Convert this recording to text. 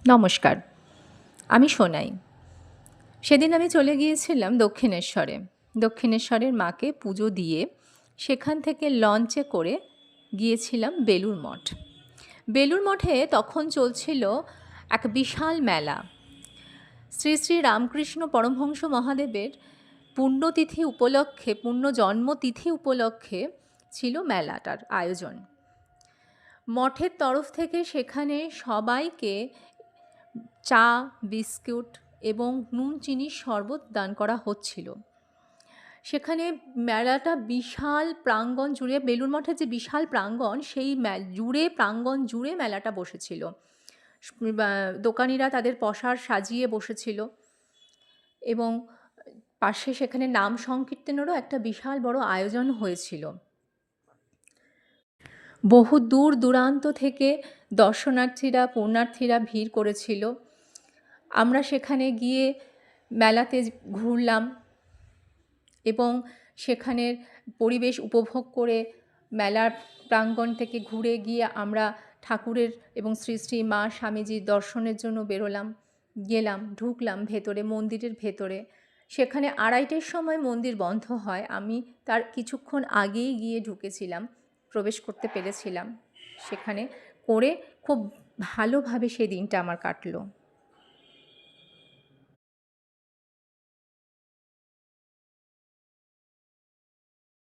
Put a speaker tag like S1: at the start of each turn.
S1: নমস্কার, আমি সোনাই। সেদিন আমি চলে গিয়েছিলাম দক্ষিণেশ্বরে। দক্ষিণেশ্বরের মাকে পুজো দিয়ে সেখান থেকে লঞ্চে করে গিয়েছিলাম বেলুড় মঠ। বেলুড় মঠে তখন চলছিল এক বিশাল মেলা। শ্রী শ্রী রামকৃষ্ণ পরমহংস মহাদেবের পুণ্যতিথি উপলক্ষে, পুণ্য জন্মতিথি উপলক্ষে ছিল মেলাটার আয়োজন। মঠের তরফ থেকে সেখানে সবাইকে চা, বিস্কুট এবং নুন চিনির শরবত দান করা হচ্ছিল। সেখানে মেলাটা বিশাল প্রাঙ্গণ জুড়ে, বেলুড় মঠের যে বিশাল প্রাঙ্গণ, সেই প্রাঙ্গণ জুড়ে মেলাটা বসেছিল। দোকানিরা তাদের পসরা সাজিয়ে বসেছিল এবং পাশে সেখানে নাম সংকীর্তনেরও একটা বিশাল বড় আয়োজন হয়েছিল। বহু দূর দূরান্ত থেকে দর্শনার্থীরা, পুণ্যার্থীরা ভিড় করেছিল। আমরা সেখানে গিয়ে মেলাতে ঘুরলাম এবং সেখানের পরিবেশ উপভোগ করে মেলার প্রাঙ্গণ থেকে ঘুরে গিয়ে আমরা ঠাকুরের এবং শ্রী শ্রী মা স্বামীজির দর্শনের জন্য গেলাম, ঢুকলাম ভেতরে, মন্দিরের ভেতরে। সেখানে 2:30টার সময় মন্দির বন্ধ হয়। আমি তার কিছুক্ষণ আগেই গিয়ে ঢুকেছিলাম, প্রবেশ করতে পেরেছিলাম। সেখানে করে খুব ভালোভাবে সেই দিনটা আমার কাটলো।